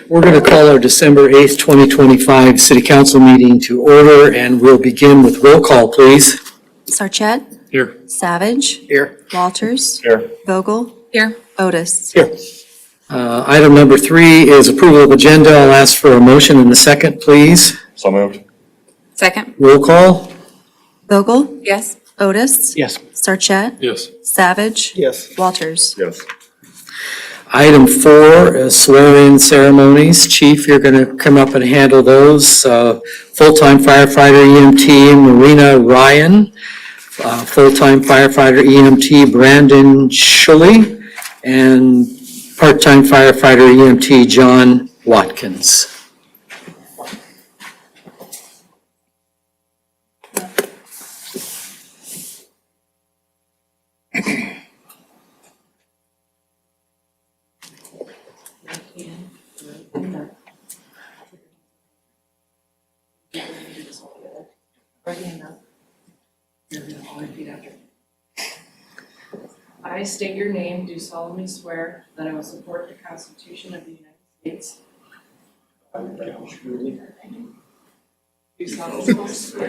We're going to call our December 8th, 2025 City Council meeting to order, and we'll begin with roll call, please. Sarchet? Here. Savage? Here. Walters? Here. Vogel? Here. Otis? Here. Item number 3 is approval of agenda. I'll ask for a motion in a second, please. So moved. Second. Roll call. Vogel? Yes. Otis? Yes. Sarchet? Yes. Savage? Yes. Walters? Yes. Item 4 is swear-in ceremonies. Chief, you're going to come up and handle those. Full-time firefighter EMT Marina Ryan, full-time firefighter EMT Brandon Shuley, and part-time firefighter EMT John Watkins. I state your name, do solemnly swear that I will support the Constitution of the United States. Do solemnly swear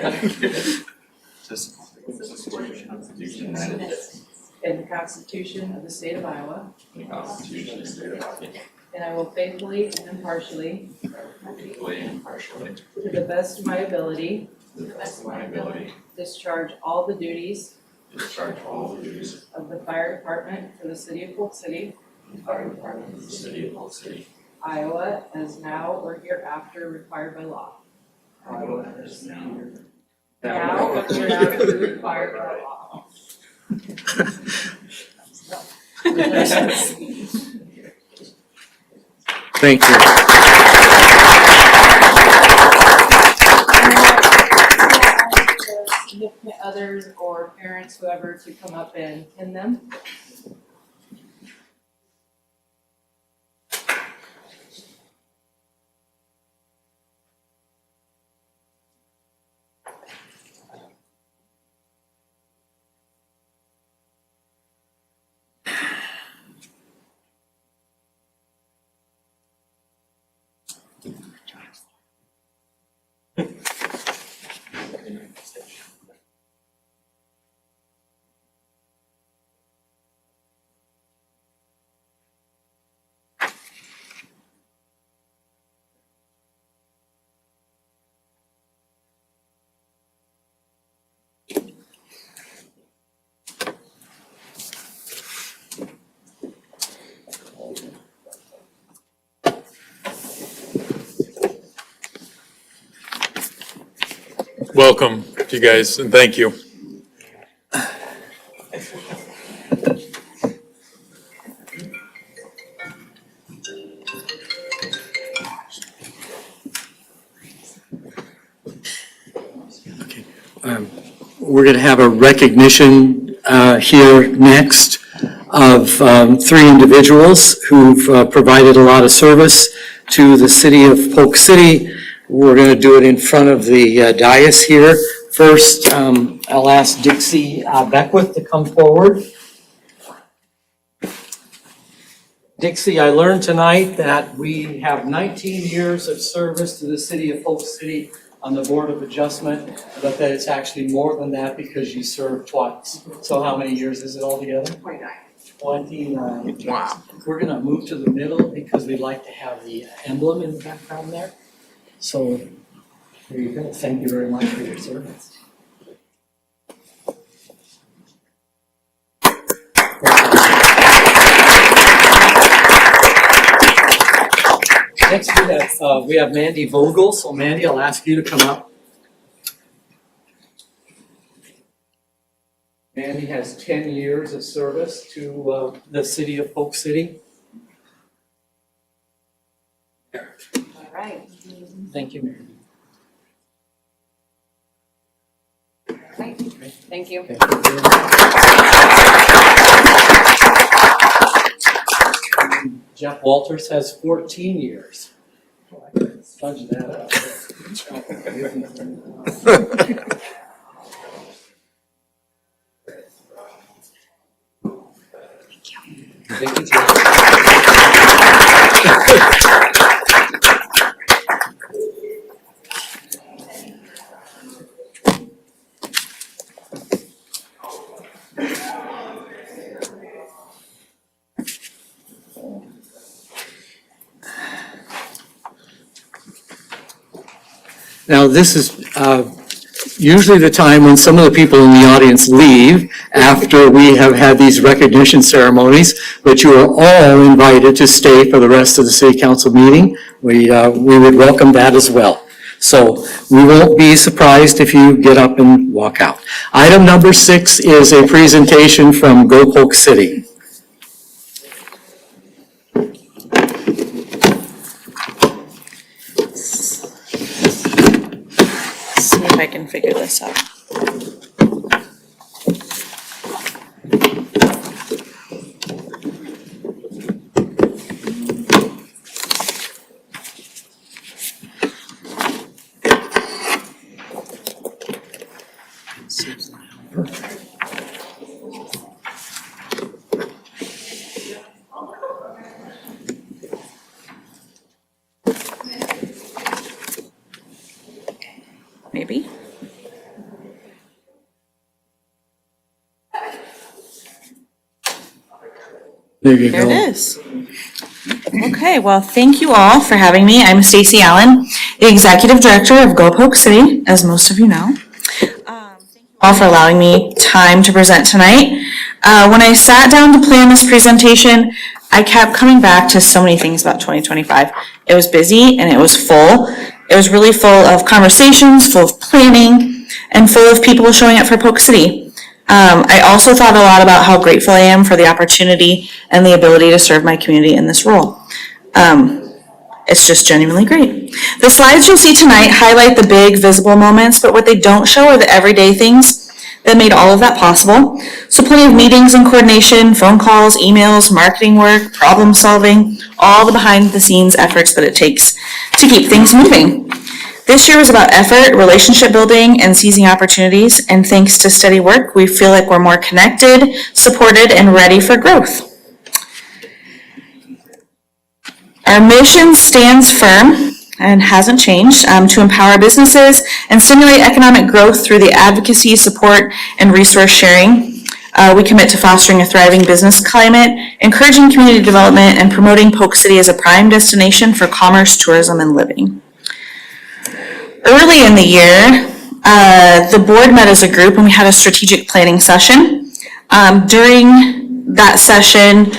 and the Constitution of the State of Iowa. And I will faithfully and impartially, to the best of my ability, discharge all the duties of the fire department for the city of Polk City, Iowa, as now or hereafter required by law. Now or hereafter required by law. Thank you. Significant others or parents, whoever, to come up and pin them. Welcome, you guys, and thank you. Okay. We're going to have a recognition here next of 3 individuals who've provided a lot of service to the city of Polk City. We're going to do it in front of the dais here. First, I'll ask Dixie Beckwith to come forward. Dixie, I learned tonight that we have 19 years of service to the city of Polk City on the Board of Adjustment, but that it's actually more than that because you served twice. So how many years is it altogether? 29. Wow. We're going to move to the middle because we'd like to have the emblem in the background there. So there you go. Thank you very much for your service. Next we have Mandy Vogel. So Mandy, I'll ask you to come up. Mandy has 10 years of service to the city of Polk City. All right. Thank you, Mandy. Right. Thank you. Thank you very much. Jeff Walters has 14 years. Oh, I can fudge that up. Thank you, Jeff. Now, this is usually the time when some of the people in the audience leave after we have had these recognition ceremonies, but you are all invited to stay for the rest of the city council meeting. We would welcome that as well. So we won't be surprised if you get up and walk out. Item number 6 is a presentation from Go Polk City. See if I can figure this out. Maybe. There you There go. it is. Okay, well, thank you all for having me. I'm Stacy Allen, the Executive Director of Go Polk City, as most of you know. Thank you all for allowing me time to present tonight. When I sat down to plan this presentation, I kept coming back to so many things about 2025. It was busy and it was full. It was really full of conversations, full of planning, and full of people showing up for Polk City. I also thought a lot about how grateful I am for the opportunity and the ability to serve my community in this role. It's just genuinely great. The slides you'll see tonight highlight the big visible moments, but what they don't show are the everyday things that made all of that possible. So plenty of meetings and coordination, phone calls, emails, marketing work, problem solving, all the behind the scenes efforts that it takes to keep things moving. This year was about effort, relationship building, and seizing opportunities, and thanks to steady work, we feel like we're more connected, supported, and ready for growth. Our mission stands firm and hasn't changed, to empower businesses and stimulate economic growth through the advocacy, support, and resource sharing. We commit to fostering a thriving business climate, encouraging community development, and promoting Polk City as a prime destination for commerce, tourism, and living. Early in the year, the board met as a group and we had a strategic planning session. During that session,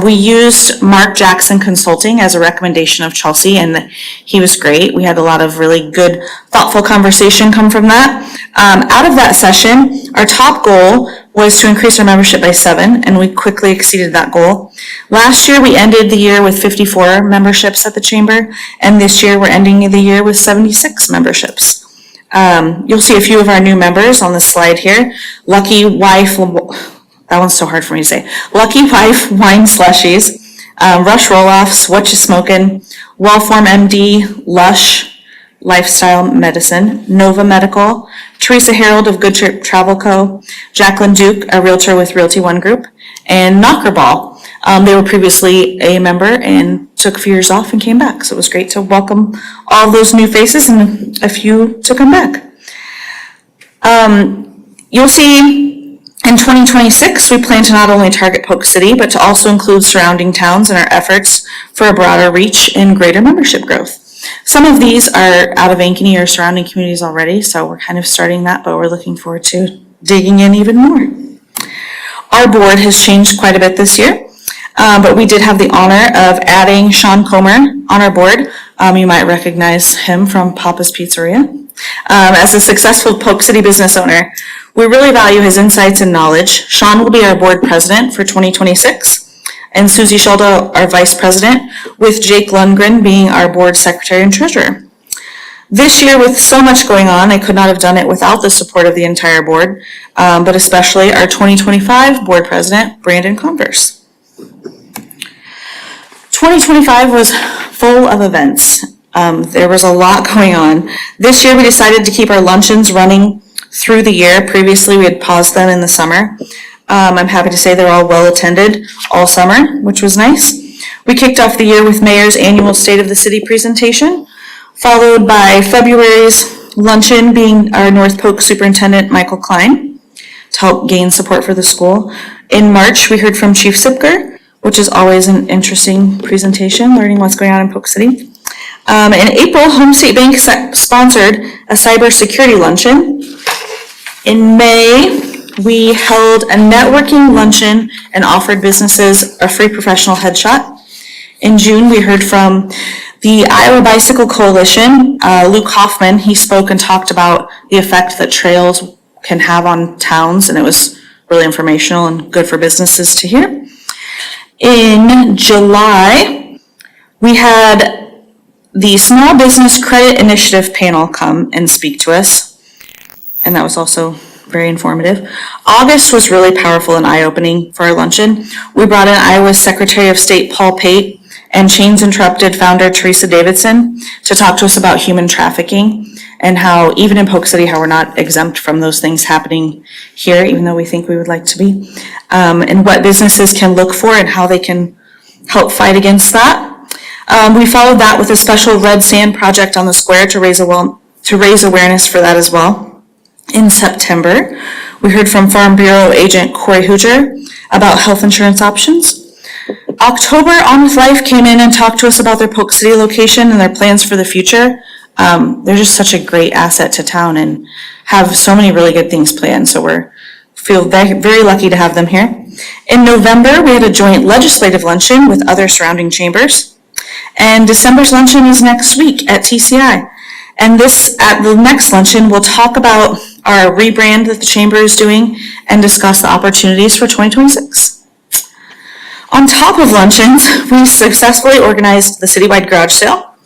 we used Mark Jackson Consulting as a recommendation of Chelsea, and he was great. We had a lot of really good, thoughtful conversation come from that. Out of that session, our top goal was to increase our membership by 7, and we quickly exceeded that goal. Last year, we ended the year with 54 memberships at the chamber, and this year we're ending the year with 76 memberships. You'll see a few of our new members on this slide here. Lucky Wife, that one's so hard for me to say. Lucky Wife Wine Slushies, Rush Roll-Offs, What You Smokin', Wellform MD, Lush Lifestyle Medicine, Nova Medical, Teresa Harold of Good Trip Travel Co., Jacqueline Duke, a realtor with Realty One Group, and Knockerball. They were previously a member and took a few years off and came back. So it was great to welcome all those new faces and a few to come back. You'll see in 2026, we plan to not only target Polk City, but to also include surrounding towns in our efforts for a broader reach and greater membership growth. Some of these are out of Ankeny or surrounding communities already, so we're kind of starting that, but we're looking forward to digging in even more. Our board has changed quite a bit this year, but we did have the honor of adding Sean Comer on our board. You might recognize him from Papa's Pizzeria. As a successful Polk City business owner, we really value his insights and knowledge. Sean will be our board president for 2026. And Susie Schulda, our vice president, with Jake Lundgren being our board secretary and treasurer. This year, with so much going on, I could not have done it without the support of the entire board, but especially our 2025 board president, Brandon Converse. 2025 was full of events. There was a lot going on. This year, we decided to keep our luncheons running through the year. Previously, we had paused them in the summer. I'm happy to say they're all well attended all summer, which was nice. We kicked off the year with Mayor's annual State of the City presentation, followed by February's luncheon being our North Polk Superintendent Michael Klein to help gain support for the school. In March, we heard from Chief Sipker, which is always an interesting presentation, learning what's going on in Polk City. In April, Home State Bank sponsored a cybersecurity luncheon. In May, we held a networking luncheon and offered businesses a free professional headshot. In June, we heard from the Iowa Bicycle Coalition. Luke Hoffman, he spoke and talked about the effect that trails can have on towns, and it was really informational and good for businesses to hear. In July, we had the Small Business Credit Initiative panel come and speak to us, and that was also very informative. August was really powerful and eye-opening for our luncheon. We brought in Iowa's Secretary of State Paul Pate and Chains Interrupted founder Teresa Davidson to talk to us about human trafficking and how even in Polk City, how we're not exempt from those things happening here, even though we think we would like to be, and what businesses can look for and how they can help fight against that. We followed that with a special red sand project on the square to raise awareness for that as well. In September, we heard from Farm Bureau Agent Corey Hooger about health insurance options. October, On With Life came in and talked to us about their Polk City location and their plans for the future. They're just such a great asset to town and have so many really good things planned, so we feel very, very lucky to have them here. In November, we had a joint legislative luncheon with other surrounding chambers. And December's luncheon is next week at TCI. And at the next luncheon, we'll talk about our rebrand that the chamber is doing and discuss the opportunities for 2026. On top of luncheons, we successfully organized the citywide garage sale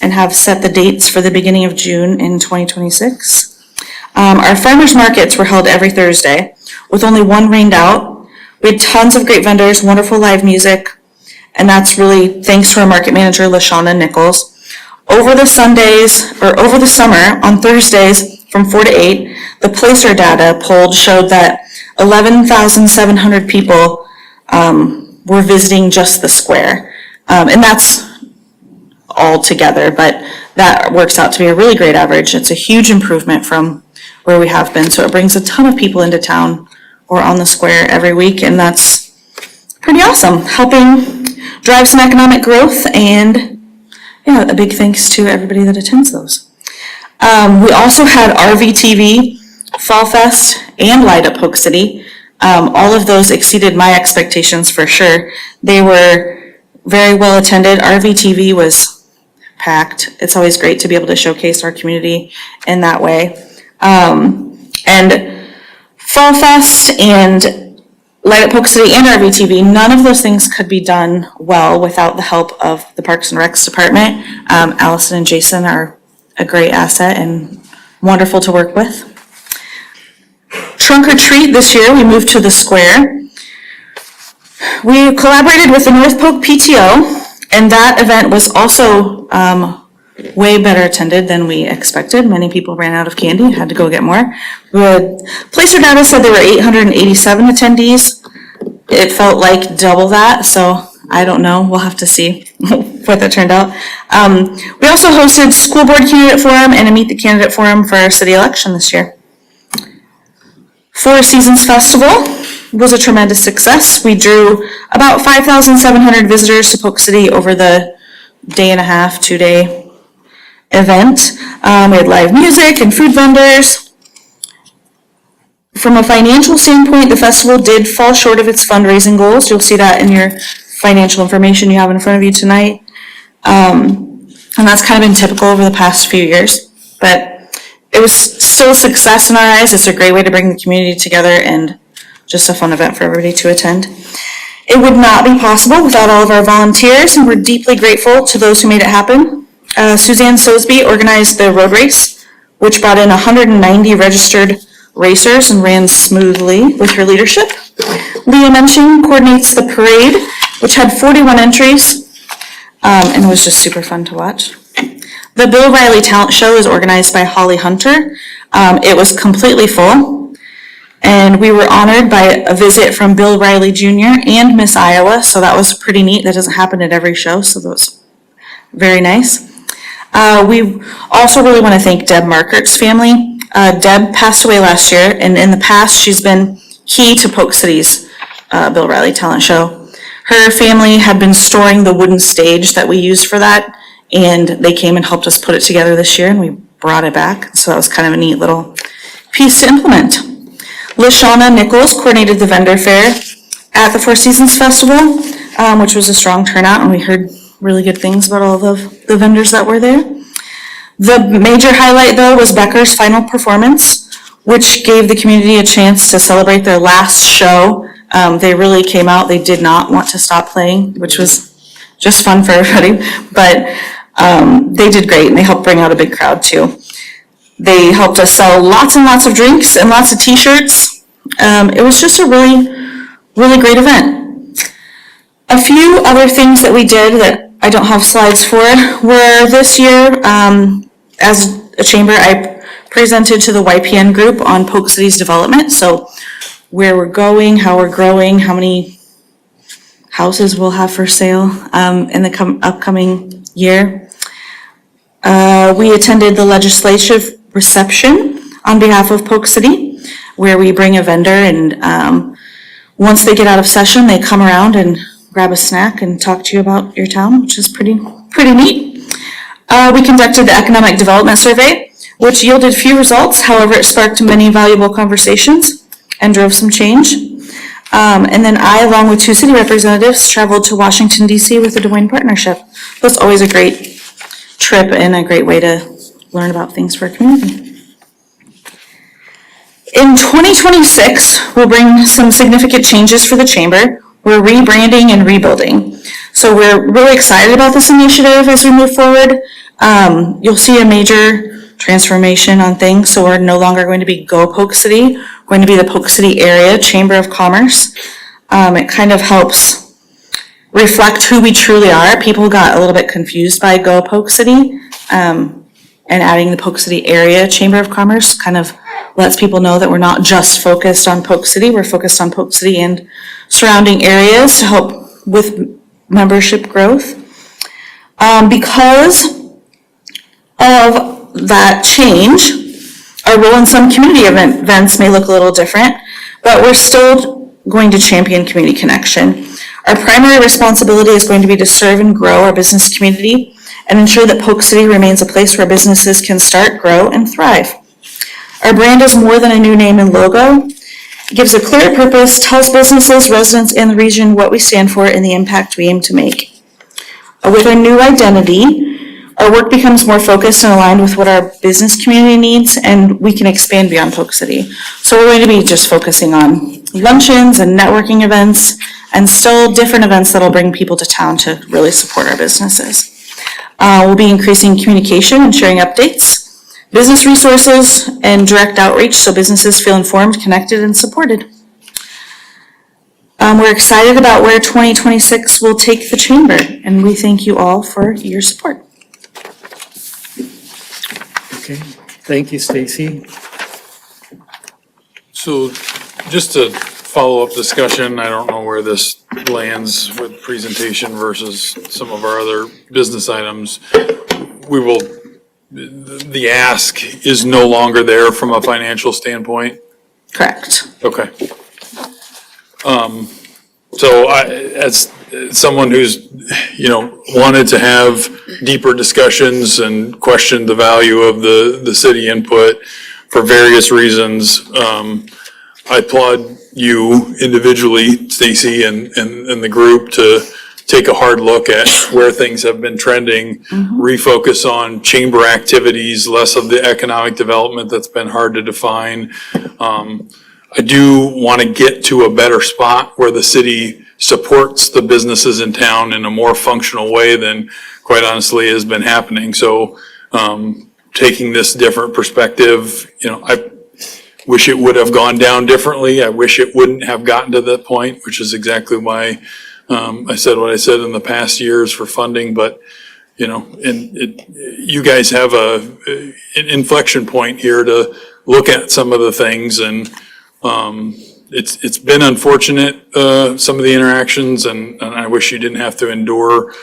and have set the dates for the beginning of June in 2026. Our farmers markets were held every Thursday with only one rained out. We had tons of great vendors, wonderful live music, and that's really thanks to our market manager, LaShawna Nichols. Over the summer, on Thursdays from 4 to 8, the Placer data polled showed that 11,700 people were visiting just the square. And that's all together, but that works out to be a really great average. It's a huge improvement from where we have been, so it brings a ton of people into town or on the square every week, and that's pretty awesome, helping drive some economic growth, and a big thanks to everybody that attends those. We also had RVTV, Fall Fest, and Light Up Polk City. All of those exceeded my expectations for sure. They were very well attended. RVTV was packed. It's always great to be able to showcase our community in that way. And Fall Fest and Light Up Polk City and RVTV, none of those things could be done well without the help of the Parks and Recs department. Allison and Jason are a great asset and wonderful to work with. Trunk or Treat this year, we moved to the square. We collaborated with the North Polk PTO, and that event was also way better attended than we expected. Many people ran out of candy, had to go get more. Placer data said there were 887 attendees. It felt like double that, so I don't know. We'll have to see what that turned out. We also hosted School Board Candidate Forum and a Meet the Candidate Forum for our city election this year. Four Seasons Festival was a tremendous success. We drew about 5,700 visitors to Polk City over the day and a half, 2-day event. We had live music and food vendors. From a financial standpoint, the festival did fall short of its fundraising goals. You'll see that in your financial information you have in front of you tonight. And that's kind of been typical over the past few years, but it was still a success in our eyes. It's a great way to bring the community together and just a fun event for everybody to attend. It would not be possible without all of our volunteers, and we're deeply grateful to those who made it happen. Suzanne Sosby organized the road race, which brought in 190 registered racers and ran smoothly with her leadership. Leah Menching coordinates the parade, which had 41 entries, and it was just super fun to watch. The Bill Riley Talent Show is organized by Holly Hunter. It was completely full. And we were honored by a visit from Bill Riley Jr. and Miss Iowa, so that was pretty neat. That doesn't happen at every show, so that was very nice. We also really want to thank Deb Markert's family. Deb passed away last year, and in the past, she's been key to Polk City's Bill Riley Talent Show. Her family had been storing the wooden stage that we used for that, and they came and helped us put it together this year, and we brought it back. So that was kind of a neat little piece to implement. LaShawna Nichols coordinated the vendor fair at the Four Seasons Festival, which was a strong turnout, and we heard really good things about all of the vendors that were there. The major highlight, though, was Becker's final performance, which gave the community a chance to celebrate their last show. They really came out. They did not want to stop playing, which was just fun for everybody, but they did great, and they helped bring out a big crowd, too. They helped us sell lots and lots of drinks and lots of t-shirts. It was just a really, really great event. A few other things that we did that I don't have slides for were this year, as a chamber, I presented to the YPN group on Polk City's development. So where we're going, how we're growing, how many houses we'll have for sale in the upcoming year. We attended the legislative reception on behalf of Polk City, where we bring a vendor, and once they get out of session, they come around and grab a snack and talk to you about your town, which is pretty neat. We conducted the economic development survey, which yielded few results. However, it sparked many valuable conversations and drove some change. And then I, along with 2 city representatives, traveled to Washington, D.C. with the Des Moines Partnership. So it's always a great trip and a great way to learn about things for our community. In 2026, we'll bring some significant changes for the chamber. We're rebranding and rebuilding. So we're really excited about this initiative as we move forward. You'll see a major transformation on things. So we're no longer going to be Go Polk City. We're going to be the Polk City Area Chamber of Commerce. It kind of helps reflect who we truly are. People got a little bit confused by Go Polk City, and adding the Polk City Area Chamber of Commerce kind of lets people know that we're not just focused on Polk City. We're focused on Polk City and surrounding areas to help with membership growth. Because of that change, our role in some community events may look a little different, but we're still going to champion community connection. Our primary responsibility is going to be to serve and grow our business community and ensure that Polk City remains a place where businesses can start, grow, and thrive. Our brand is more than a new name and logo. It gives a clear purpose, tells businesses, residents, and the region what we stand for and the impact we aim to make. With our new identity, our work becomes more focused and aligned with what our business community needs, and we can expand beyond Polk City. So we're going to be just focusing on luncheons and networking events, and still different events that'll bring people to town to really support our businesses. We'll be increasing communication and sharing updates, business resources, and direct outreach so businesses feel informed, connected, and supported. We're excited about where 2026 will take the chamber, and we thank you all for your support. Okay, thank you, Stacy. So just to follow up discussion, I don't know where this lands with presentation versus some of our other business items. The ask is no longer there from a financial standpoint? Correct. Okay. So as someone who's, wanted to have deeper discussions and questioned the value of the city input for various reasons, I applaud you individually, Stacy, and the group to take a hard look at where things have been trending, refocus on chamber activities, less of the economic development that's been hard to define. I do want to get to a better spot where the city supports the businesses in town in a more functional way than, quite honestly, has been happening. So taking this different perspective, I wish it would have gone down differently. I wish it wouldn't have gotten to that point, which is exactly why I said what I said in the past years for funding. But, you guys have an inflection point here to look at some of the things, and It's been unfortunate, some of the interactions, and I wish you didn't have to endure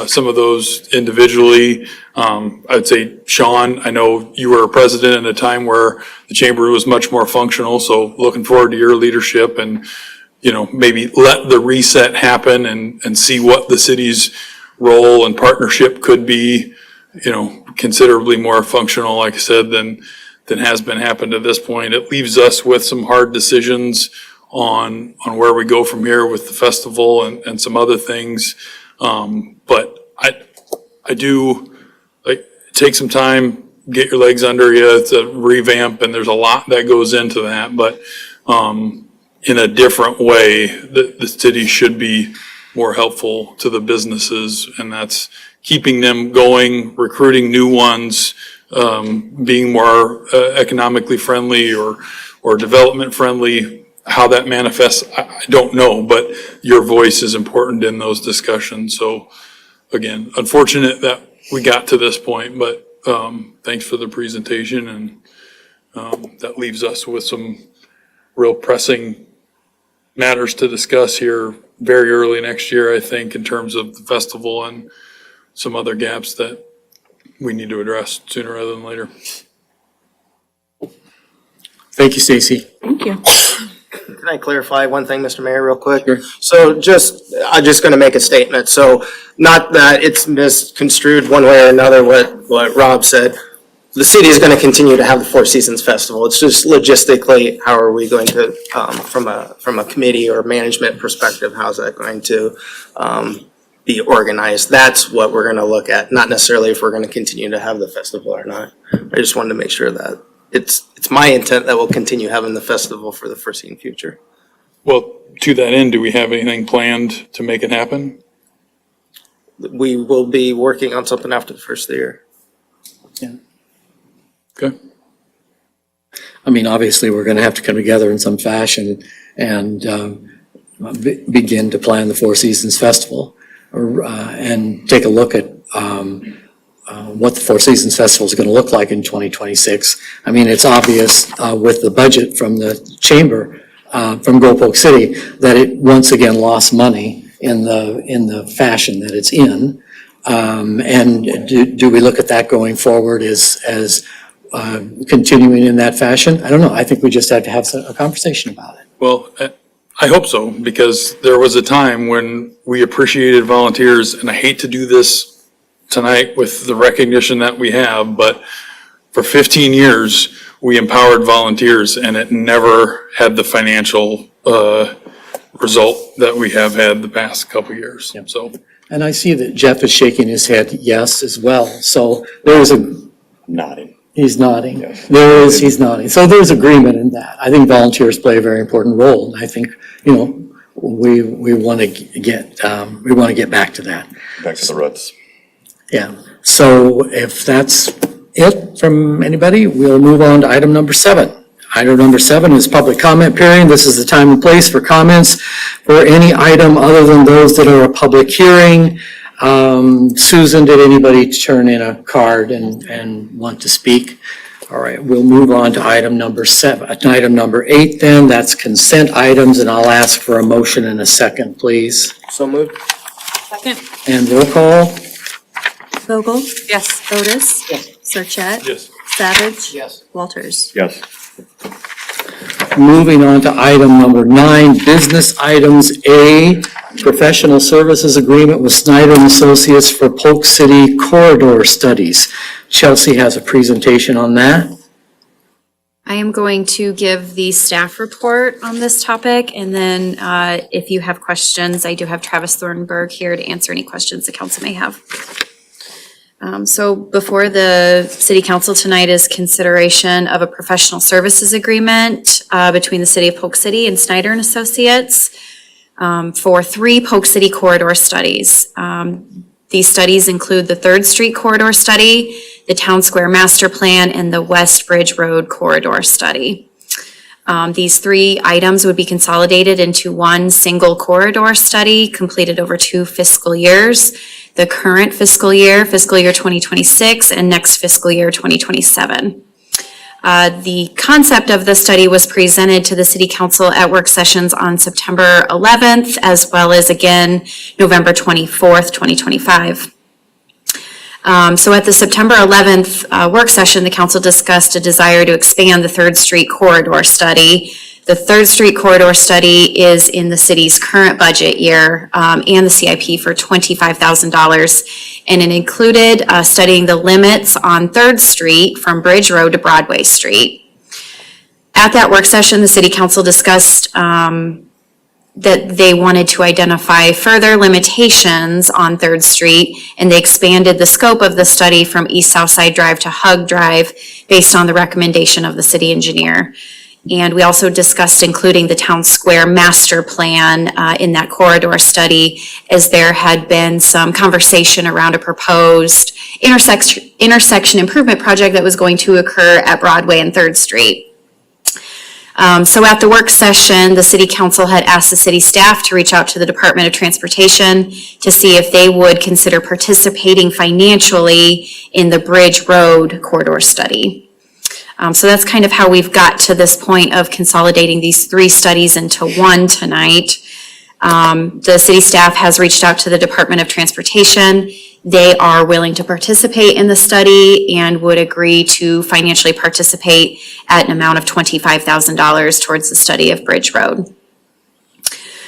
some of those individually. I'd say, Sean, I know you were a president at a time where the chamber was much more functional, so looking forward to your leadership and, maybe let the reset happen and see what the city's role and partnership could be, considerably more functional, like I said, than has been happened to this point. It leaves us with some hard decisions on where we go from here with the festival and some other things. But I do, take some time, get your legs under you. It's a revamp, and there's a lot that goes into that. But in a different way, the city should be more helpful to the businesses, and that's keeping them going, recruiting new ones, being more economically friendly or development friendly. How that manifests, I don't know, but your voice is important in those discussions. So again, unfortunate that we got to this point, but thanks for the presentation, and that leaves us with some real pressing matters to discuss here very early next year, I think, in terms of the festival and some other gaps that we need to address sooner rather than later. Thank you, Stacy. Thank you. Can I clarify one thing, Mr. Mayor, real quick? Sure. So I'm just gonna make a statement. So not that it's misconstrued one way or another, what Rob said. The city is gonna continue to have the Four Seasons Festival. It's just logistically, how are we going to, from a committee or management perspective, how's that going to, be organized? That's what we're gonna look at, not necessarily if we're gonna continue to have the festival or not. I just wanted to make sure that it's my intent that we'll continue having the festival for the foreseen future. Well, to that end, do we have anything planned to make it happen? We will be working on something after the first of the year. Okay. I mean, obviously, we're going to have to come together in some fashion and begin to plan the Four Seasons Festival, and take a look at what the Four Seasons Festival is going to look like in 2026. I mean, it's obvious with the budget from the chamber, from Polk City, that it once again lost money in the fashion that it's in. And do we look at that going forward as continuing in that fashion? I don't know. I think we just have to have a conversation about it. Well, I hope so, because there was a time when we appreciated volunteers, and I hate to do this tonight with the recognition that we have, but for 15 years, we empowered volunteers, and it never had the financial result that we have had the past couple of years. Yep. So, And I see that Jeff is shaking his head yes as well. So there's Nodding. he's nodding. Yes. He's nodding. So there's agreement in that. I think volunteers play a very important role. And I think, we want to get back to that. Back to the roots. Yeah. So if that's it from anybody, we'll move on to item number 7. Item number 7 is public comment period. This is the time and place for comments for any item other than those that are a public hearing. Susan, did anybody turn in a card and want to speak? All right, we'll move on to item number 7. Item number 8 then, that's consent items, and I'll ask for a motion in a second, please. So moved? Second. And roll call? Vogel? Yes. Otis? Yes. Sarchet? yes. Savage? Yes. Walters? Yes. Moving on to item number 9, business items. A, professional services agreement with Snyder and Associates for Polk City corridor studies. Chelsea has a presentation on that. I am going to give the staff report on this topic, and then if you have questions, I do have Travis Thornburg here to answer any questions the council may have. So before the city council tonight is consideration of a professional services agreement between the city of Polk City and Snyder and Associates for 3 Polk City corridor studies. These studies include the 3rd Street Corridor Study, the Town Square Master Plan, and the West Bridge Road Corridor Study. These 3 items would be consolidated into one single corridor study completed over 2 fiscal years, the current fiscal year 2026, and next fiscal year 2027. The concept of the study was presented to the City Council at work sessions on September 11th, as well as again, November 24th, 2025. So at the September 11th work session, the council discussed a desire to expand the 3rd Street corridor study. The 3rd Street corridor study is in the city's current budget year and the CIP for $25,000. And it included studying the limits on 3rd Street from Bridge Road to Broadway Street. At that work session, the City Council discussed that they wanted to identify further limitations on 3rd Street, and they expanded the scope of the study from East South Side Drive to Hug Drive based on the recommendation of the city engineer. And we also discussed including the town square master plan in that corridor study, as there had been some conversation around a proposed intersection improvement project that was going to occur at Broadway and 3rd Street. So at the work session, the City Council had asked the city staff to reach out to the Department of Transportation to see if they would consider participating financially in the Bridge Road corridor study. So that's kind of how we've got to this point of consolidating these 3 studies into one tonight. The city staff has reached out to the Department of Transportation. They are willing to participate in the study and would agree to financially participate at an amount of $25,000 towards the study of Bridge Road.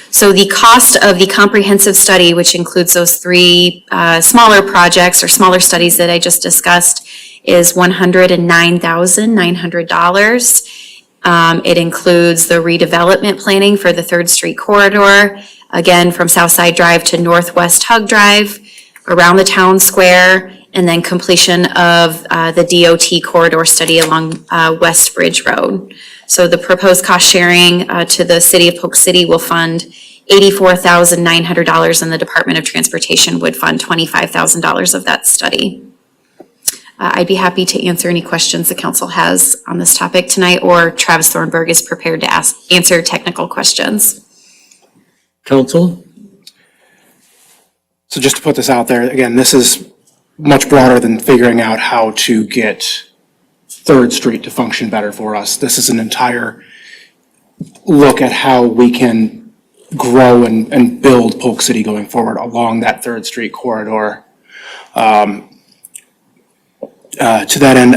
So the cost of the comprehensive study, which includes those 3 smaller projects or smaller studies that I just discussed, is $109,900. It includes the redevelopment planning for the 3rd Street corridor, again from Southside Drive to Northwest Hug Drive, around the town square, and then completion of the DOT corridor study along West Bridge Road. So the proposed cost sharing to the city of Polk City will fund $84,900, and the Department of Transportation would fund $25,000 of that study. I'd be happy to answer any questions the council has on this topic tonight, or Travis Thornburg is prepared to answer technical questions. Council? So just to put this out there, again, this is much broader than figuring out how to get 3rd Street to function better for us. This is an entire look at how we can grow and build Polk City going forward along that 3rd Street corridor. To that end,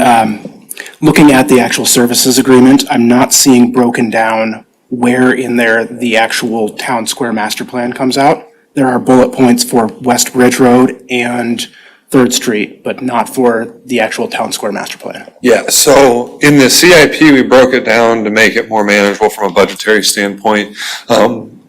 looking at the actual services agreement, I'm not seeing broken down where in there the actual town square master plan comes out. There are bullet points for West Bridge Road and 3rd Street, but not for the actual town square master plan. Yeah, so in the CIP, we broke it down to make it more manageable from a budgetary standpoint.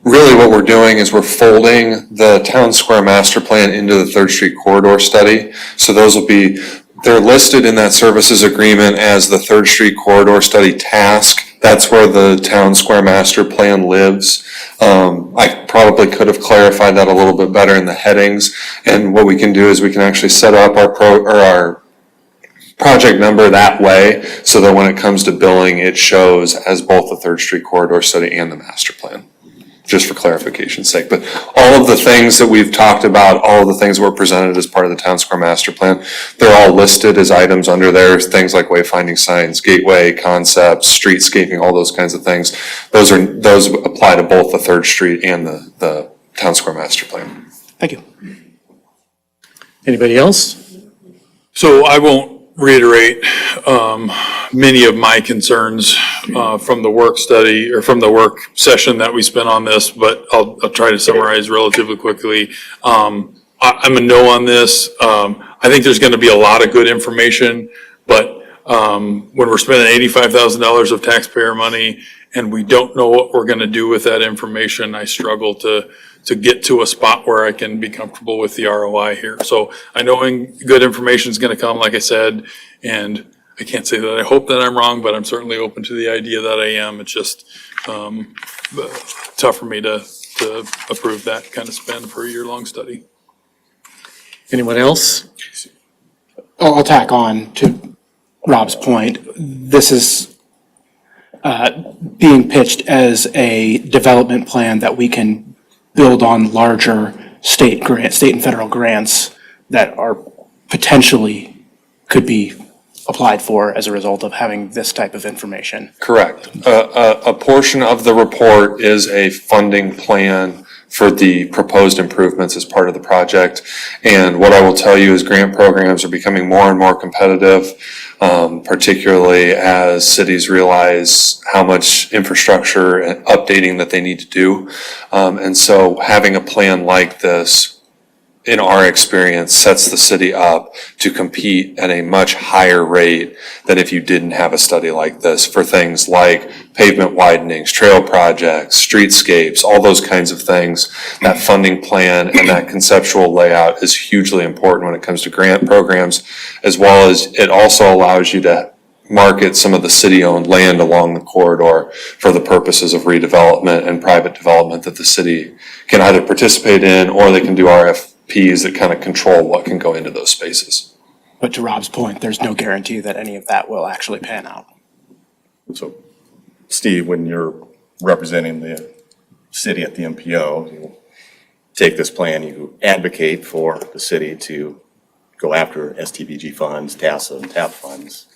Really what we're doing is we're folding the town square master plan into the 3rd Street corridor study. So those will be, they're listed in that services agreement as the 3rd Street corridor study task. That's where the town square master plan lives. I probably could have clarified that a little bit better in the headings. And what we can do is we can actually set up our project number that way, so that when it comes to billing, it shows as both the 3rd Street corridor study and the master plan, just for clarification's sake. But all of the things that we've talked about, all of the things that were presented as part of the town square master plan, they're all listed as items under there, things like wayfinding signs, gateway, concepts, streetscaping, all those kinds of things. Those apply to both the 3rd Street and the town square master plan. Thank you. Anybody else? So I won't reiterate many of my concerns from the work study or from the work session that we spent on this, but I'll try to summarize relatively quickly. I'm a no on this. I think there's going to be a lot of good information, but when we're spending $85,000 of taxpayer money and we don't know what we're going to do with that information, I struggle to get to a spot where I can be comfortable with the ROI here. So I know good information is going to come, like I said, and I can't say that I hope that I'm wrong, but I'm certainly open to the idea that I am. It's just tough for me to approve that kind of spend for a year-long study. Anyone else? I'll tack on to Rob's point. This is being pitched as a development plan that we can build on larger state and federal grants that are potentially could be applied for as a result of having this type of information. Correct. A portion of the report is a funding plan for the proposed improvements as part of the project. And what I will tell you is grant programs are becoming more and more competitive, particularly as cities realize how much infrastructure and updating that they need to do. And so having a plan like this, in our experience, sets the city up to compete at a much higher rate than if you didn't have a study like this for things like pavement widenings, trail projects, streetscapes, all those kinds of things. That funding plan and that conceptual layout is hugely important when it comes to grant programs, as well as it also allows you to market some of the city-owned land along the corridor for the purposes of redevelopment and private development that the city can either participate in, or they can do RFPs that kind of control what can go into those spaces. But to Rob's point, there's no guarantee that any of that will actually pan out. So, Steve, when you're representing the city at the MPO, you take this plan, you advocate for the city to go after STBG funds, TASA and TAP funds,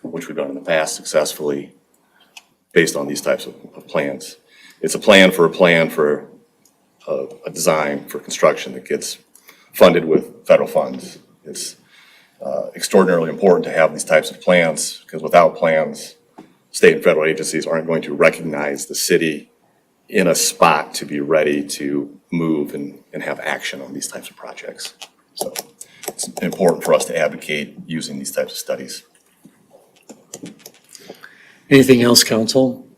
which we've done in the past successfully based on these types of plans. It's a plan for a design for construction that gets funded with federal funds. It's extraordinarily important to have these types of plans, because without plans, state and federal agencies aren't going to recognize the city in a spot to be ready to move and have action on these types of projects. So it's important for us to advocate using these types of studies. Anything else, council?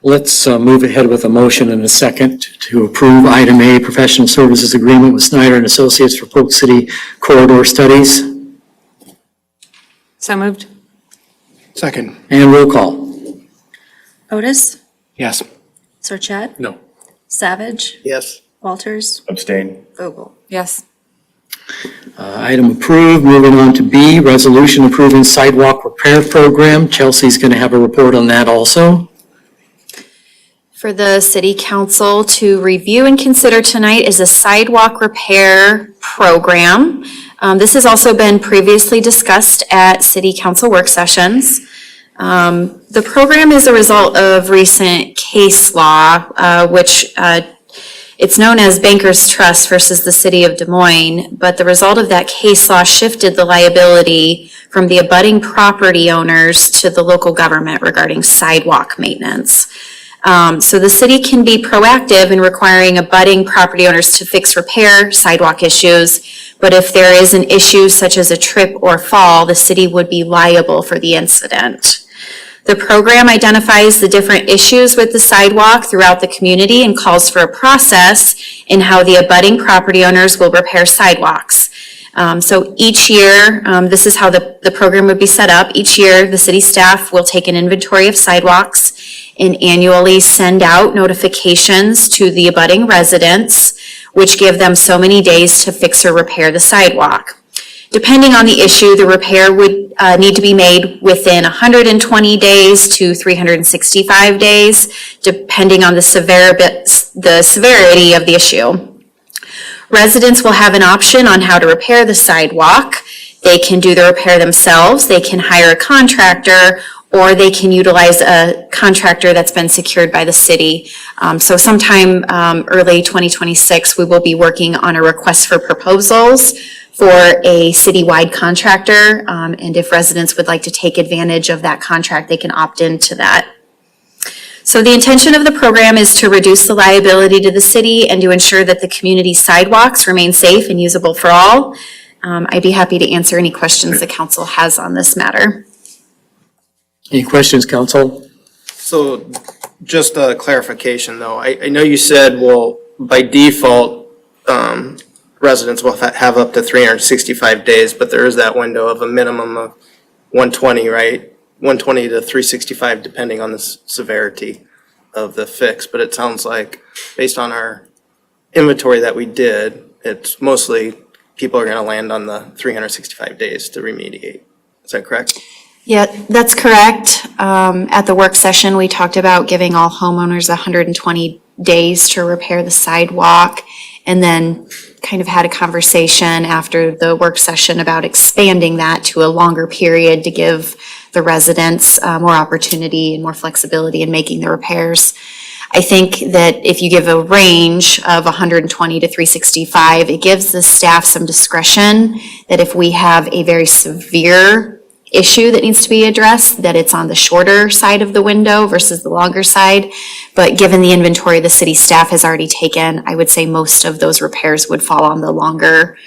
Let's move ahead with a motion and a second to approve item A, professional services agreement with Snyder and Associates for Polk City corridor studies. So moved. Second, And roll call. Otis? yes. Sarchet? No. Savage? Yes. Walters? Abstain? Vogel? Yes. Item approved. Moving on to B, resolution approving sidewalk repair program. Chelsea's going to have a report on that also. For the city council to review and consider tonight is a sidewalk repair program. This has also been previously discussed at city council work sessions. The program is a result of recent case law, which it's known as Bankers Trust versus the City of Des Moines, but the result of that case law shifted the liability from the abutting property owners to the local government regarding sidewalk maintenance. So the city can be proactive in requiring abutting property owners to fix repair sidewalk issues, but if there is an issue such as a trip or fall, the city would be liable for the incident. The program identifies the different issues with the sidewalk throughout the community and calls for a process in how the abutting property owners will repair sidewalks. So each year, this is how the program would be set up. Each year, the city staff will take an inventory of sidewalks and annually send out notifications to the abutting residents, which give them so many days to fix or repair the sidewalk. Depending on the issue, the repair would need to be made within 120 days to 365 days, depending on the severity of the issue. Residents will have an option on how to repair the sidewalk. They can do the repair themselves, they can hire a contractor, or they can utilize a contractor that's been secured by the city. So sometime early 2026, we will be working on a request for proposals for a citywide contractor. And if residents would like to take advantage of that contract, they can opt into that. So the intention of the program is to reduce the liability to the city and to ensure that the community sidewalks remain safe and usable for all. I'd be happy to answer any questions the council has on this matter. Any questions, council? So just a clarification though, I know you said, well, by default, residents will have up to 365 days, but there is that window of a minimum of 120, right? 120 to 365 depending on the severity of the fix, but it sounds like based on our inventory that we did, it's mostly people are gonna land on the 365 days to remediate. Is that correct? Yeah, that's correct. At the work session, we talked about giving all homeowners 120 days to repair the sidewalk. And then kind of had a conversation after the work session about expanding that to a longer period to give the residents more opportunity and more flexibility in making the repairs. I think that if you give a range of 120 to 365, it gives the staff some discretion that if we have a very severe issue that needs to be addressed, that it's on the shorter side of the window versus the longer side. But given the inventory the city staff has already taken, I would say most of those repairs would fall on the longer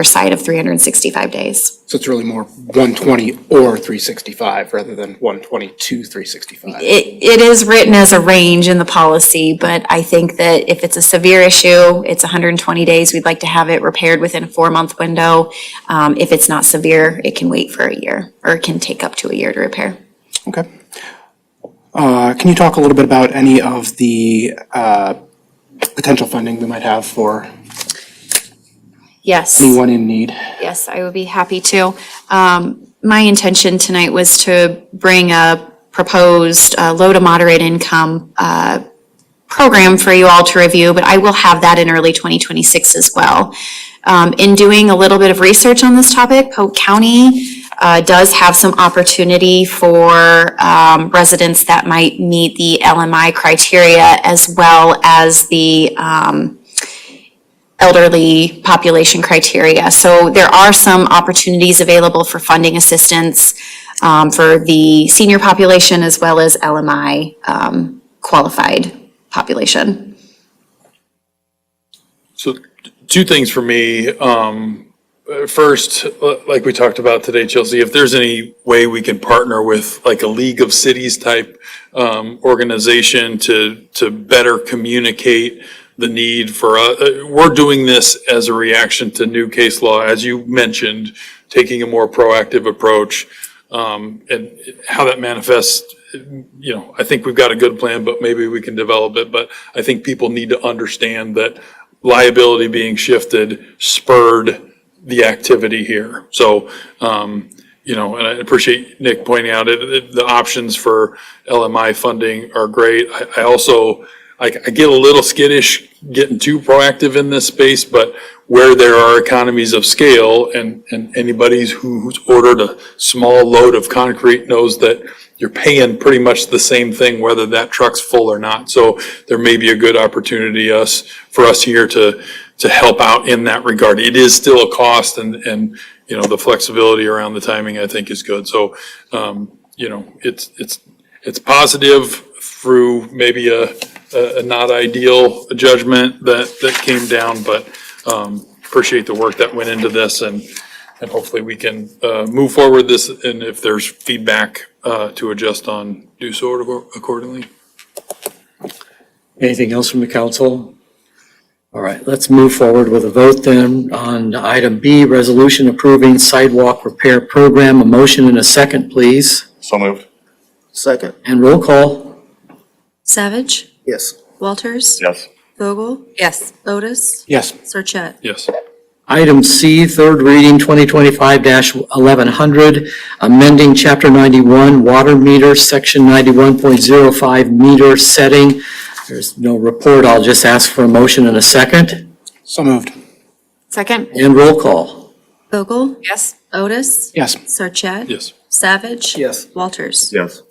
side of 365 days. So it's really more 120 or 365 rather than 120 to 365. It is written as a range in the policy, but I think that if it's a severe issue, it's 120 days. We'd like to have it repaired within a 4-month window. If it's not severe, it can wait for a year, or it can take up to a year to repair. Okay. Can you talk a little bit about any of the potential funding we might have for Yes. anyone in need? Yes, I would be happy to. My intention tonight was to bring a proposed low to moderate income program for you all to review, but I will have that in early 2026 as well. In doing a little bit of research on this topic, Polk County does have some opportunity for residents that might meet the LMI criteria as well as the elderly population criteria. So there are some opportunities available for funding assistance for the senior population as well as LMI qualified population. So two things for me. First, like we talked about today, Chelsea, if there's any way we can partner with like a League of Cities type organization to better communicate the need for, we're doing this as a reaction to new case law, as you mentioned, taking a more proactive approach, and how that manifests, you know, I think we've got a good plan, but maybe we can develop it. But I think people need to understand that liability being shifted spurred the activity here. So, you know, and I appreciate Nick pointing out it, the options for LMI funding are great. I also, I get a little skittish getting too proactive in this space, but where there are economies of scale and anybody who's ordered a small load of concrete knows that you're paying pretty much the same thing whether that truck's full or not. So there may be a good opportunity for us here to help out in that regard. It is still a cost and you know, the flexibility around the timing I think is good. So, you know, it's positive through maybe a not ideal judgment that came down, but appreciate the work that went into this and hopefully we can move forward this, and if there's feedback to adjust on, do so accordingly. Anything else from the council? All right, let's move forward with a vote then on item B, resolution approving sidewalk repair program. A motion and a second, please. So moved. Second? And roll call. Savage, Yes. Walters, Yes. Vogel, Yes. Otis, Yes. Sarchet. Yes. Item C, third reading, 2025-1100, amending Chapter 91, water meter, Section 91.05 meter setting. There's no report. I'll just ask for a motion and a second. So moved. Second? And roll call. Vogel, Yes. Otis, Yes. Sarchet. Yes. Savage. Yes. Walters. Yes.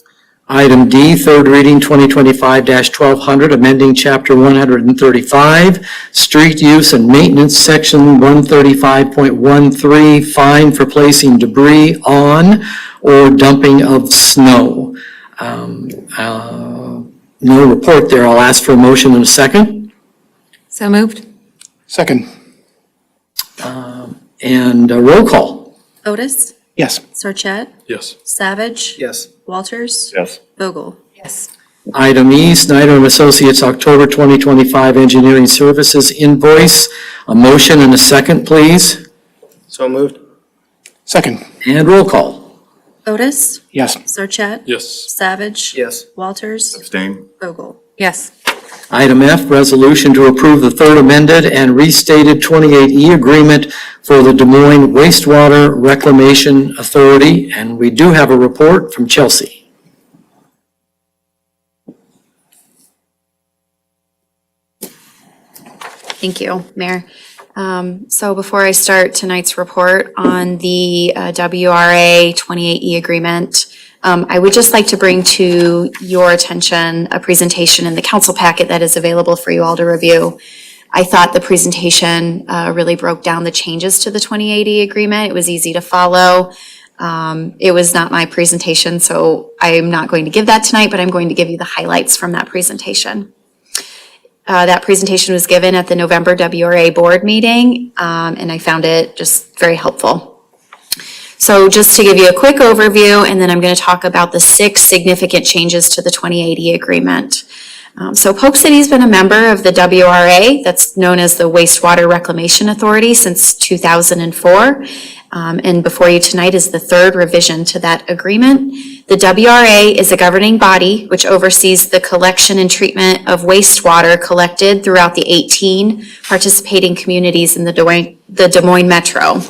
Item D, third reading, 2025-1200, amending Chapter 135, street use and maintenance, Section 135.13, fine for placing debris on or dumping of snow. No report there. I'll ask for a motion in a second. So moved. Second. And a roll call. Otis, Yes. Sarchet, Yes. Savage. Yes. Walters. Yes. Vogel. Yes. Item E, Snyder and Associates, October 2025 Engineering Services invoice. A motion and a second, please. So moved? Second. And roll call. Otis, Yes. Sarchet. Yes. Savage. Yes. Walters. Abstain. Vogel. Yes. Item F, resolution to approve the third amended and restated 28E agreement for the Des Moines Wastewater Reclamation Authority. And we do have a report from Chelsea. Thank you, Mayor. So before I start tonight's report on the WRA 28E agreement, I would just like to bring to your attention a presentation in the council packet that is available for you all to review. I thought the presentation really broke down the changes to the 28E agreement. It was easy to follow. It was not my presentation, so I'm not going to give that tonight, but I'm going to give you the highlights from that presentation. That presentation was given at the November WRA board meeting, and I found it just very helpful. So just to give you a quick overview, and then I'm going to talk about the 6 significant changes to the 2080 agreement. So Polk City's been a member of the WRA, that's known as the Wastewater Reclamation Authority, since 2004. And before you tonight is the 3rd revision to that agreement. The WRA is a governing body which oversees the collection and treatment of wastewater collected throughout the 18 participating communities in the Des Moines Metro.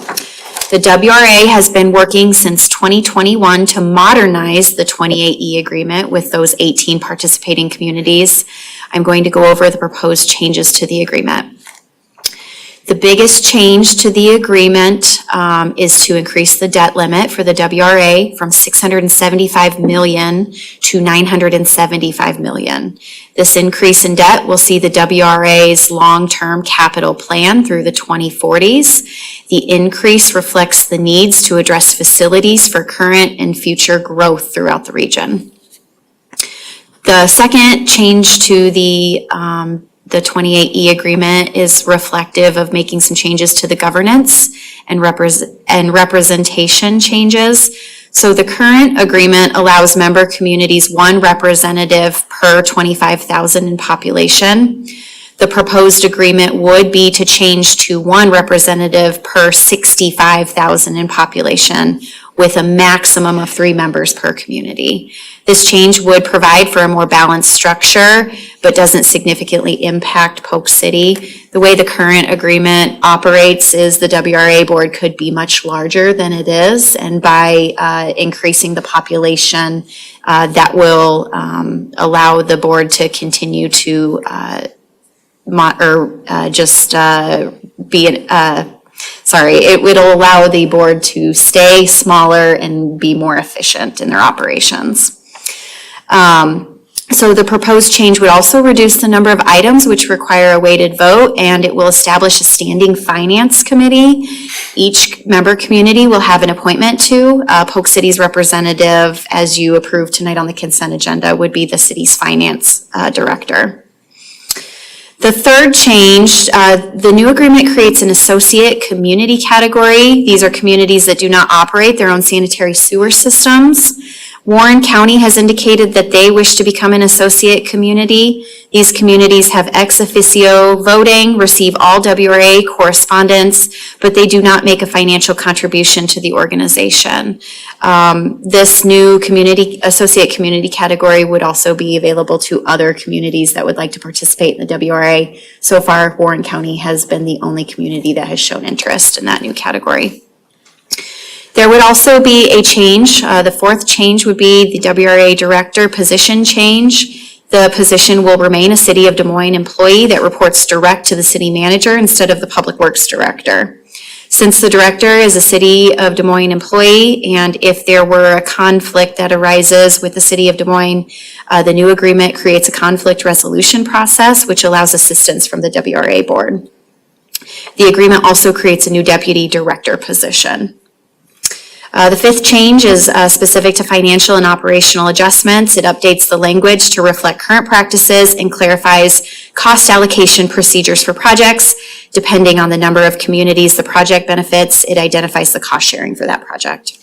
The WRA has been working since 2021 to modernize the 28E agreement with those 18 participating communities. I'm going to go over the proposed changes to the agreement. The biggest change to the agreement is to increase the debt limit for the WRA from $675 million to $975 million. This increase in debt will see the WRA's long-term capital plan through the 2040s. The increase reflects the needs to address facilities for current and future growth throughout the region. The second change to the 28E agreement is reflective of making some changes to the governance and representation changes. So the current agreement allows member communities 1 representative per 25,000 in population. The proposed agreement would be to change to 1 representative per 65,000 in population, with a maximum of 3 members per community. This change would provide for a more balanced structure, but doesn't significantly impact Polk City. The way the current agreement operates is the WRA board could be much larger than it is, and by increasing the population, that will allow the board to continue to it would allow the board to stay smaller and be more efficient in their operations. So the proposed change would also reduce the number of items which require a weighted vote, and it will establish a standing finance committee. Each member community will have an appointment to. Polk City's representative, as you approved tonight on the consent agenda, would be the city's finance director. The third change, the new agreement creates an associate community category. These are communities that do not operate their own sanitary sewer systems. Warren County has indicated that they wish to become an associate community. These communities have ex officio voting, receive all WRA correspondence, but they do not make a financial contribution to the organization. This new associate community category would also be available to other communities that would like to participate in the WRA. So far, Warren County has been the only community that has shown interest in that new category. There would also be a change. The 4th change would be the WRA director position change. The position will remain a City of Des Moines employee that reports direct to the city manager instead of the public works director. Since the director is a City of Des Moines employee, and if there were a conflict that arises with the City of Des Moines, the new agreement creates a conflict resolution process which allows assistance from the WRA board. The agreement also creates a new deputy director position. The 5th change is specific to financial and operational adjustments. It updates the language to reflect current practices and clarifies cost allocation procedures for projects. Depending on the number of communities the project benefits, it identifies the cost sharing for that project.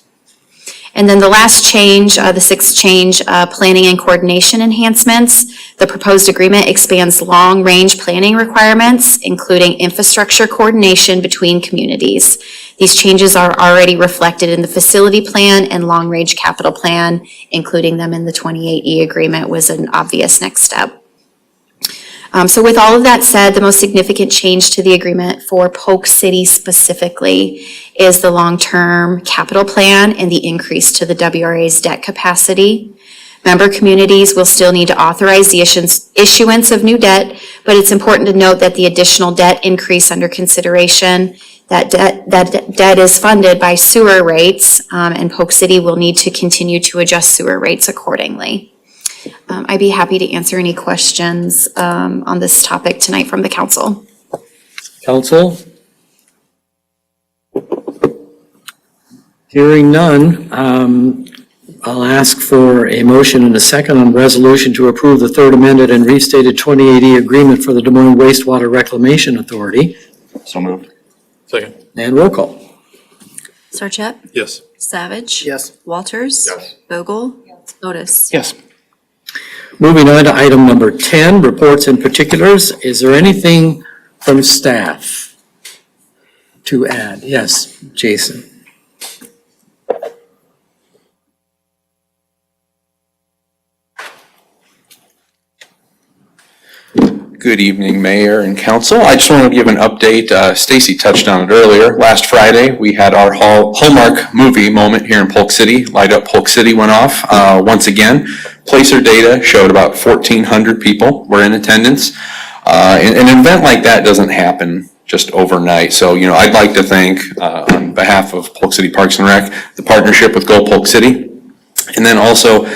And then the last change, the 6th change, planning and coordination enhancements. The proposed agreement expands long-range planning requirements, including infrastructure coordination between communities. These changes are already reflected in the facility plan and long-range capital plan. Including them in the 28E agreement was an obvious next step. So with all of that said, the most significant change to the agreement for Polk City specifically is the long-term capital plan and the increase to the WRA's debt capacity. Member communities will still need to authorize the issuance of new debt, but it's important to note that the additional debt increase under consideration, that debt is funded by sewer rates, and Polk City will need to continue to adjust sewer rates accordingly. I'd be happy to answer any questions on this topic tonight from the council. Council? Hearing none, I'll ask for a motion and a second on resolution to approve the third amended and restated 2080 agreement for the Des Moines Wastewater Reclamation Authority. So moved. Second. And roll call. Sarchet, Yes. Savage. Yes. Walters. Yes. Vogel. Otis. Yes. Moving on to item number 10, reports and particulars. Is there anything from staff to add? Yes, Jason. Good evening, Mayor and Council. I just want to give an update. Stacy touched on it earlier. Last Friday, we had our Hallmark movie moment here in Polk City. Light Up Polk City went off once again. Placer data showed about 1,400 people were in attendance. An event like that doesn't happen just overnight. So, I'd like to thank, on behalf of Polk City Parks and Rec, the partnership with Go Polk City, and then also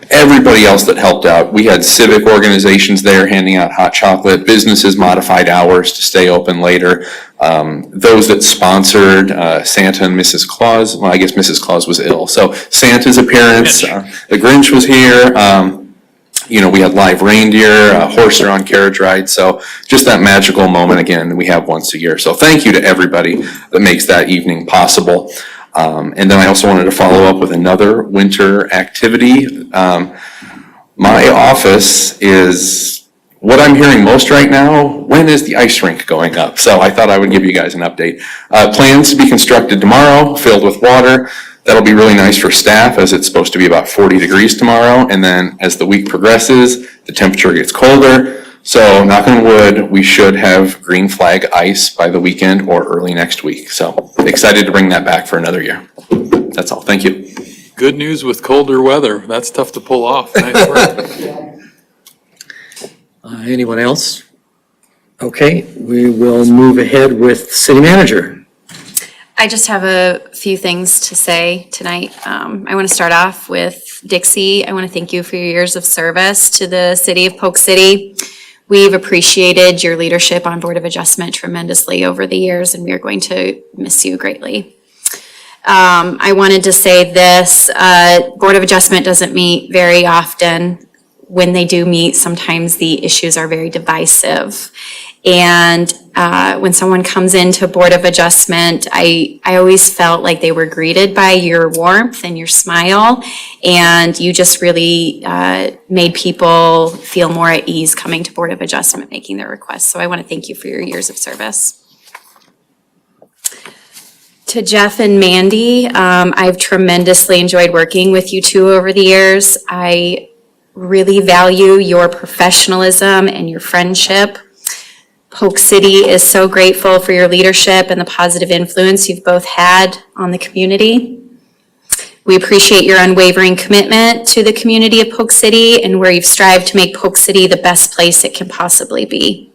everybody else that helped out. We had civic organizations there handing out hot chocolate, businesses modified hours to stay open later. Those that sponsored Santa and Mrs. Claus, well, I guess Mrs. Claus was ill. So Santa's appearance, the Grinch was here. We had live reindeer, horse-drawn carriage ride. So just that magical moment again we have once a year. So thank you to everybody that makes that evening possible. And then I also wanted to follow up with another winter activity. My office is, what I'm hearing most right now, when is the ice rink going up? So I thought I would give you guys an update. Plans to be constructed tomorrow, filled with water. That'll be really nice for staff, as it's supposed to be about 40 degrees tomorrow. And then as the week progresses, the temperature gets colder. So knock on wood, we should have green flag ice by the weekend or early next week. So excited to bring that back for another year. That's all. Thank you. Good news with colder weather. That's tough to pull off. Nice work. Anyone else? Okay, we will move ahead with city manager. I just have a few things to say tonight. I want to start off with Dixie. I want to thank you for your years of service to the city of Polk City. We've appreciated your leadership on Board of Adjustment tremendously over the years, and we are going to miss you greatly. I wanted to say this, Board of Adjustment doesn't meet very often. When they do meet, sometimes the issues are very divisive. And when someone comes into Board of Adjustment, I always felt like they were greeted by your warmth and your smile, and you just really made people feel more at ease coming to Board of Adjustment, making their requests. So I want to thank you for your years of service. To Jeff and Mandy, I've tremendously enjoyed working with you two over the years. I really value your professionalism and your friendship. Polk City is so grateful for your leadership and the positive influence you've both had on the community. We appreciate your unwavering commitment to the community of Polk City and where you've strived to make Polk City the best place it can possibly be.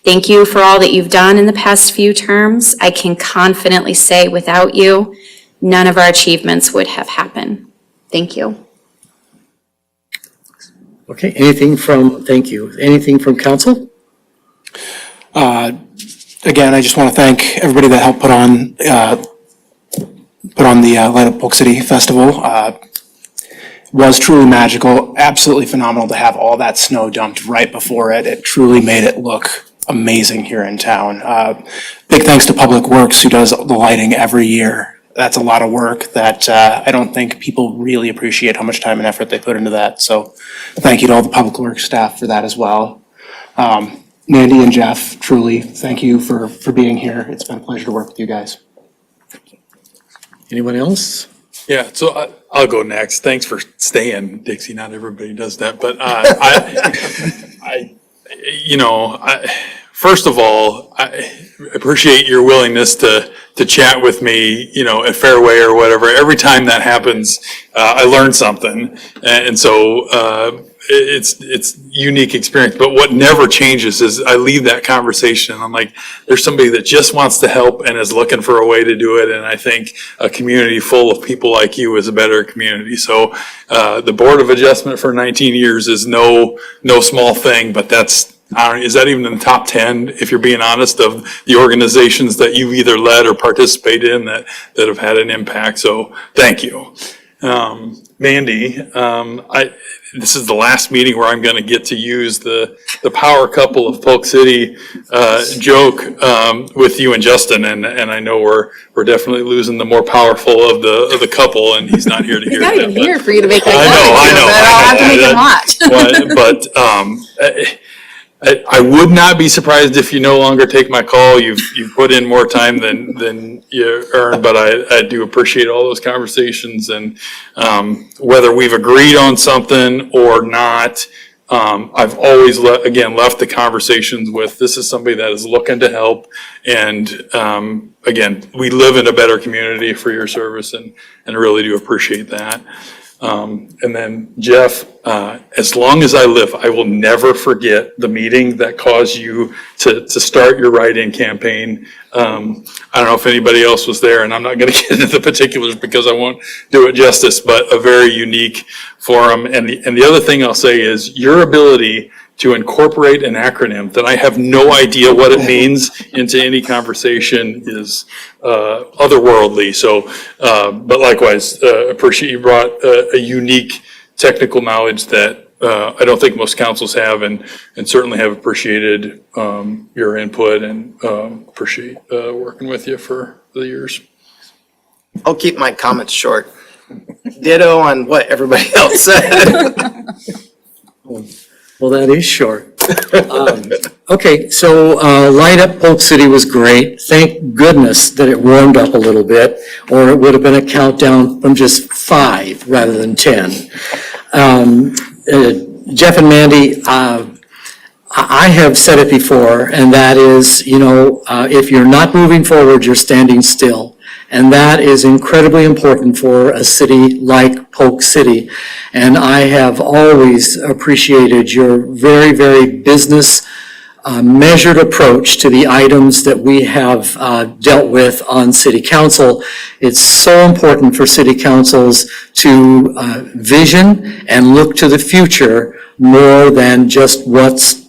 Thank you for all that you've done in the past few terms. I can confidently say without you, none of our achievements would have happened. Thank you. Okay, thank you. Anything from council? Again, I just want to thank everybody that helped put on the Light Up Polk City Festival. Was truly magical, absolutely phenomenal to have all that snow dumped right before it. It truly made it look amazing here in town. Big thanks to Public Works, who does the lighting every year. That's a lot of work that I don't think people really appreciate how much time and effort they put into that. So thank you to all the Public Works staff for that as well. Mandy and Jeff, truly, thank you for being here. It's been a pleasure to work with you guys. Anyone else? Yeah, so I'll go next. Thanks for staying, Dixie. Not everybody does that, but first of all, I appreciate your willingness to chat with me, at Fairway or whatever. Every time that happens, I learn something. And so, it's unique experience, but what never changes is I leave that conversation and I'm like, there's somebody that just wants to help and is looking for a way to do it. And I think a community full of people like you is a better community. So, the Board of Adjustment for 19 years is no small thing, but is that even in the top 10, if you're being honest, of the organizations that you've either led or participated in that have had an impact? So thank you. Mandy, this is the last meeting where I'm going to get to use the power couple of Polk City joke with you and Justin, and I know we're definitely losing the more powerful of the couple, and he's not here to hear that. He's not even here for you to make that. I know. But I'll have to make him watch. I would not be surprised if you no longer take my call. You've put in more time than you earn, but I do appreciate all those conversations, and whether we've agreed on something or not, I've always left the conversations with, this is somebody that is looking to help, and again, we live in a better community for your service, and I really do appreciate that. And then Jeff, as long as I live, I will never forget the meeting that caused you to start your write-in campaign. I don't know if anybody else was there, and I'm not going to get into the particulars because I won't do it justice, but a very unique forum. And the other thing I'll say is your ability to incorporate an acronym that I have no idea what it means into any conversation is otherworldly. So, but likewise, appreciate you brought a unique technical knowledge that I don't think most councils have, and certainly have appreciated your input, and appreciate working with you for the years. I'll keep my comments short. Ditto on what everybody else said. Well, that is short. Okay, so Light Up Polk City was great. Thank goodness that it warmed up a little bit, or it would have been a countdown from just 5 rather than 10. Jeff and Mandy, I have said it before, and that is, if you're not moving forward, you're standing still. And that is incredibly important for a city like Polk City. And I have always appreciated your very, very business measured approach to the items that we have dealt with on city council. It's so important for city councils to vision and look to the future more than just what's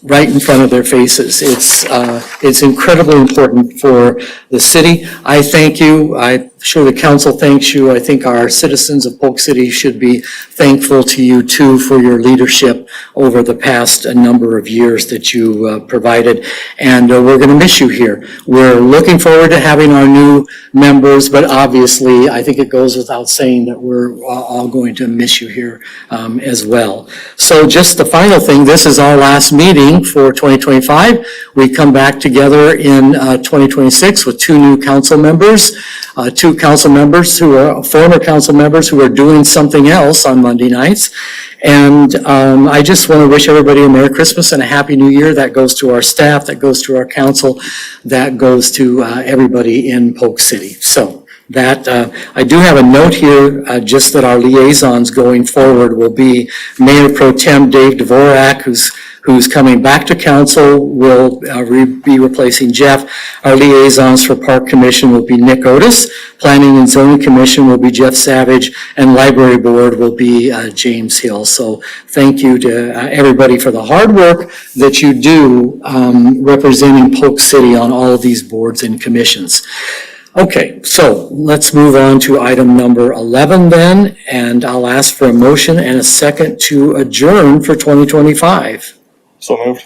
right in front of their faces. It's incredibly important for the city. I thank you. I'm sure the council thanks you. I think our citizens of Polk City should be thankful to you too for your leadership over the past number of years that you provided. And we're going to miss you here. We're looking forward to having our new members, but obviously I think it goes without saying that we're all going to miss you here as well. So just the final thing, this is our last meeting for 2025. We come back together in 2026 with 2 new council members, 2 council members who are former council members who are doing something else on Monday nights. And I just want to wish everybody a Merry Christmas and a Happy New Year. That goes to our staff, that goes to our council, that goes to everybody in Polk City. So that I do have a note here, just that our liaisons going forward will be Mayor Pro Tem Dave Dvorak, who's coming back to council, will be replacing Jeff. Our liaisons for Park Commission will be Nick Otis. Planning and Zoning Commission will be Jeff Savage, and Library Board will be James Hill. So thank you to everybody for the hard work that you do representing Polk City on all of these boards and commissions. Okay, so let's move on to item number 11 then, and I'll ask for a motion and a second to adjourn for 2025. So moved.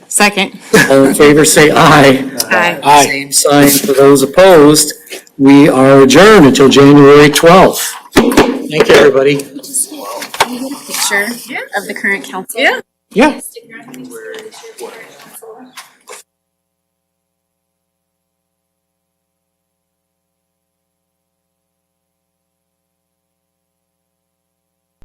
Second. All in favor, say aye. Aye. Same sign for those opposed. We are adjourned until January 12th. Thank you, everybody. Picture of the current council. Yeah. Yeah. Stick around, let me see where it is your current council.